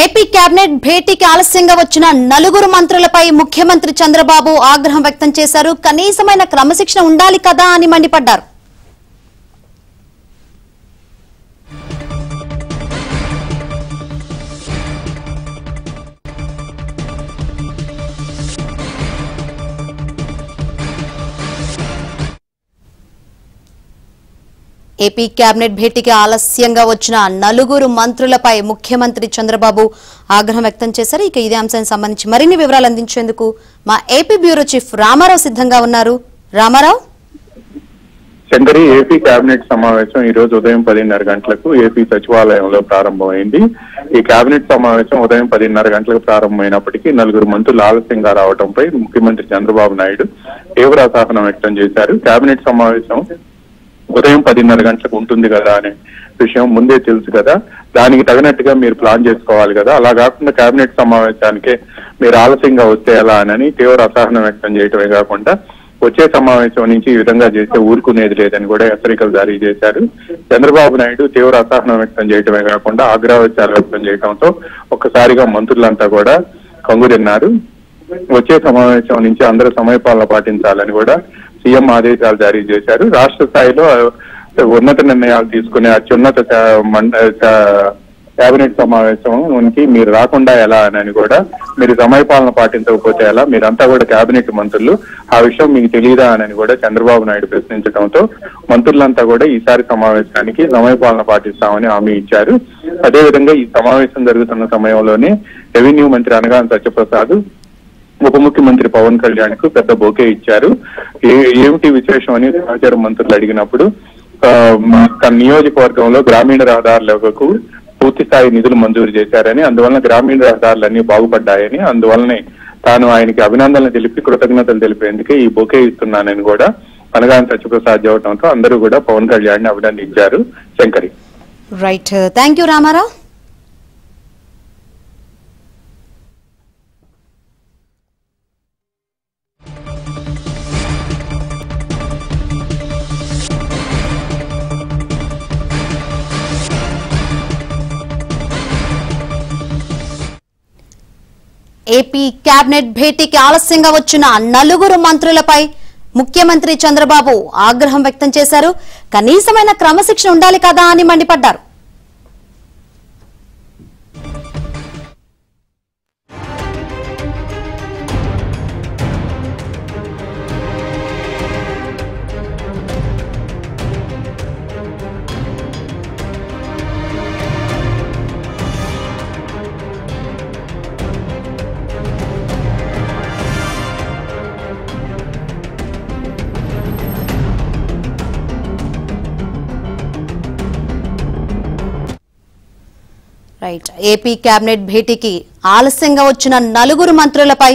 AP cabinet భేటీకి ఆలస్యంగా వచ్చిన నలుగురు మంత్రులపై ముఖ్యమంత్రి చంద్రబాబు ఆగ్రహం వ్యక్తం చేశారు. కనీసమైన క్రమశిక్షణ ఉండాలి కదా అని మండిపడ్డారు. ఏపీ కేబినెట్ భేటీకి ఆలస్యంగా వచ్చిన నలుగురు మంత్రులపై ముఖ్యమంత్రి చంద్రబాబు ఆగ్రహం వ్యక్తం చేశారు. ఇక ఇదే అంశానికి సంబంధించి మరిన్ని వివరాలు అందించేందుకు మా ఏపీ బ్యూరో చీఫ్ రామారావు సిద్ధంగా ఉన్నారు. రామారావు. శంకరి, ఏపీ కేబినెట్ సమావేశం ఈ రోజు ఉదయం 10:30 గంటలకు ఏపీ సచివాలయంలో ప్రారంభమైంది. ఈ కేబినెట్ సమావేశం ఉదయం 10:30 గంటలకు ప్రారంభమైనప్పటికీ నలుగురు మంత్రులు ఆలస్యంగా రావడంపై ముఖ్యమంత్రి చంద్రబాబు నాయుడు తీవ్ర అసహనం వ్యక్తం చేశారు. కేబినెట్ సమావేశం ఉదయం 10:30 గంటలకు ఉంటుంది కదా అనే విషయం ముందే తెలుసు కదా, దానికి తగినట్టుగా మీరు ప్లాన్ చేసుకోవాలి కదా, అలా కాకుండా కేబినెట్ సమావేశానికే మీరు ఆలస్యంగా వస్తే ఎలా అని తీవ్ర అసహనం వ్యక్తం చేయటమే కాకుండా వచ్చే సమావేశం నుంచి ఈ విధంగా చేస్తే ఊరుకునేది లేదని కూడా హెచ్చరికలు జారీ చేశారు. చంద్రబాబు నాయుడు తీవ్ర అసహనం వ్యక్తం చేయటమే కాకుండా ఆగ్రహోచ్చాలు వ్యక్తం చేయడంతో ఒక్కసారిగా మంత్రులంతా కూడా కంగుతిన్నారు. వచ్చే సమావేశం నుంచి అందరూ సమయపాలన పాటించాలని కూడా సీఎం ఆదేశాలు జారీ చేశారు. రాష్ట్ర స్థాయిలో ఉన్నత నిర్ణయాలు తీసుకునే అత్యున్నత కేబినెట్ సమావేశానికి మీరు రాకుండా ఎలా అని కూడా, మీరు సమయపాలన పాటించకపోతే ఎలా, మీరంతా కూడా కేబినెట్ మంత్రులు, ఆ విషయం మీకు తెలియదా అని కూడా చంద్రబాబు నాయుడు ప్రశ్నించడంతో మంత్రులంతా కూడా ఈసారి సమావేశానికి సమయపాలన పాటిస్తామని హామీ ఇచ్చారు. అదేవిధంగా ఈ సమావేశం జరుగుతున్న సమయంలోనే రెవెన్యూ మంత్రి అనగాని సత్యప్రసాద్ ఉప ముఖ్యమంత్రి పవన్ కళ్యాణ్ కు పెద్ద బొకే ఇచ్చారు. ఏమిటి విశేషం అని సమాచార మంత్రులు అడిగినప్పుడు తన నియోజకవర్గంలో గ్రామీణ రహదారులకు పూర్తి స్థాయి నిధులు మంజూరు చేశారని, అందువలన గ్రామీణ రహదారులన్నీ బాగుపడ్డాయని, అందువలనే తాను ఆయనకి అభినందనలు తెలిపి కృతజ్ఞతలు తెలిపేందుకే ఈ బొకే ఇస్తున్నానని కూడా అనగాని సత్యప్రసాద్ చెప్పడంతో అందరూ కూడా పవన్ కళ్యాణ్ ని అభినందించారు. Shankari. Right, thank you Ramarao. AP cabinet భేటీకి ఆలస్యంగా వచ్చిన నలుగురు మంత్రులపై ముఖ్యమంత్రి చంద్రబాబు ఆగ్రహం వ్యక్తం చేశారు. కనీసమైన క్రమశిక్షణ ఉండాలి కదా అని మండిపడ్డారు. రైట్, ఏపీ కేబినెట్ భేటీకి ఆలస్యంగా వచ్చిన నలుగురు మంత్రులపై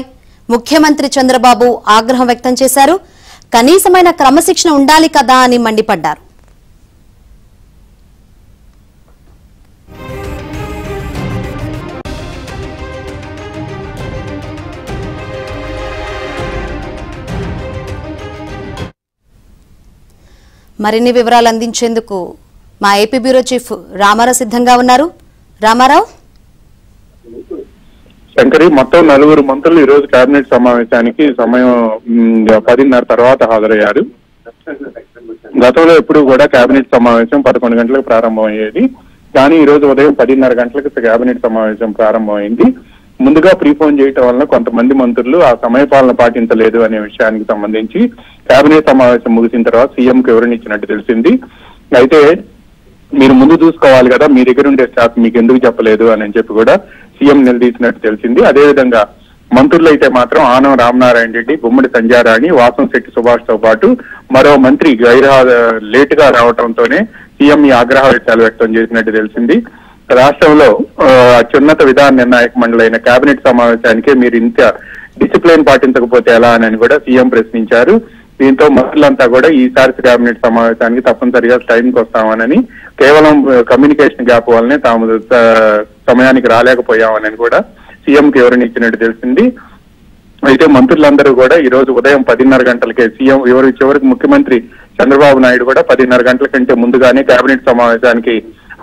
ముఖ్యమంత్రి చంద్రబాబు ఆగ్రహం వ్యక్తం చేశారు. కనీసమైన క్రమశిక్షణ ఉండాలి కదా అని మండిపడ్డారు. మరిన్ని వివరాలు అందించేందుకు మా ఏపీ బ్యూరో చీఫ్ రామారావు సిద్ధంగా ఉన్నారు. రామారావు. శంకరి, మొత్తం నలుగురు మంత్రులు ఈ రోజు కేబినెట్ సమావేశానికి సమయం 10:30 తర్వాత హాజరయ్యారు. గతంలో ఎప్పుడు కూడా కేబినెట్ సమావేశం 11 గంటలకు ప్రారంభమయ్యేది, కానీ ఈ రోజు ఉదయం 10:30 గంటలకు కేబినెట్ సమావేశం ప్రారంభమైంది. ముందుగా ప్రీఫోన్ చేయటం వలన కొంతమంది మంత్రులు ఆ సమయపాలన పాటించలేదు అనే విషయానికి సంబంధించి కేబినెట్ సమావేశం ముగిసిన తర్వాత సీఎంకు వివరణ ఇచ్చినట్టు తెలిసింది. అయితే మీరు ముందు చూసుకోవాలి కదా, మీ దగ్గర ఉండే స్టాఫ్ మీకు ఎందుకు చెప్పలేదు అని చెప్పి కూడా సీఎం నిలదీసినట్టు తెలిసింది. అదేవిధంగా మంత్రులు అయితే మాత్రం ఆనం రామనారాయణ రెడ్డి, గుమ్మడి సంధ్యారాణి, వాసంశెట్టి సుభాష్ తో పాటు మరో మంత్రి లేట్ గా రావడంతోనే సీఎం ఈ ఆగ్రహ వ్యక్తం చేసినట్టు తెలిసింది. రాష్ట్రంలో అత్యున్నత విధాన నిర్ణాయక మండలి అయిన కేబినెట్ సమావేశానికే మీరు ఇంత డిసిప్లిన్ పాటించకపోతే ఎలా అని కూడా సీఎం ప్రశ్నించారు. దీంతో మంత్రులంతా కూడా ఈసారి కేబినెట్ సమావేశానికి తప్పనిసరిగా టైంకి వస్తామని, కేవలం కమ్యూనికేషన్ గ్యాప్ వల్లనే తాము సమయానికి రాలేకపోయామని కూడా సీఎంకి వివరణ ఇచ్చినట్టు తెలిసింది. అయితే మంత్రులందరూ కూడా ఈ రోజు ఉదయం 10:30 గంటలకే సీఎం చివరికి ముఖ్యమంత్రి చంద్రబాబు నాయుడు కూడా 10:30 గంటల కంటే ముందుగానే కేబినెట్ సమావేశానికి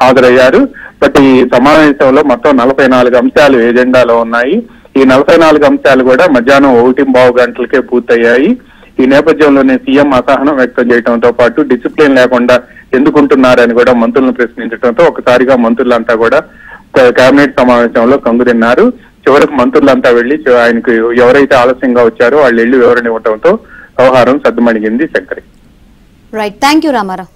హాజరయ్యారు. బట్ ఈ సమావేశంలో మొత్తం 44 అంశాలు ఎజెండాలో ఉన్నాయి. ఈ 44 అంశాలు కూడా మధ్యాహ్నం 1:15 గంటలకే పూర్తయ్యాయి. ఈ నేపథ్యంలోనే సీఎం అసహనం వ్యక్తం చేయడంతో పాటు డిసిప్లిన్ లేకుండా ఎందుకుంటున్నారని కూడా మంత్రులను ప్రశ్నించడంతో ఒకసారిగా మంత్రులంతా కూడా కేబినెట్ సమావేశంలో కంగుతిన్నారు. చివరకు మంత్రులంతా వెళ్లి ఆయనకు ఎవరైతే ఆలస్యంగా వచ్చారో వాళ్ళు వెళ్లి వివరణ ఇవ్వడంతో వ్యవహారం సద్దుమణిగింది. Shankari. Right, thank you Ramarao.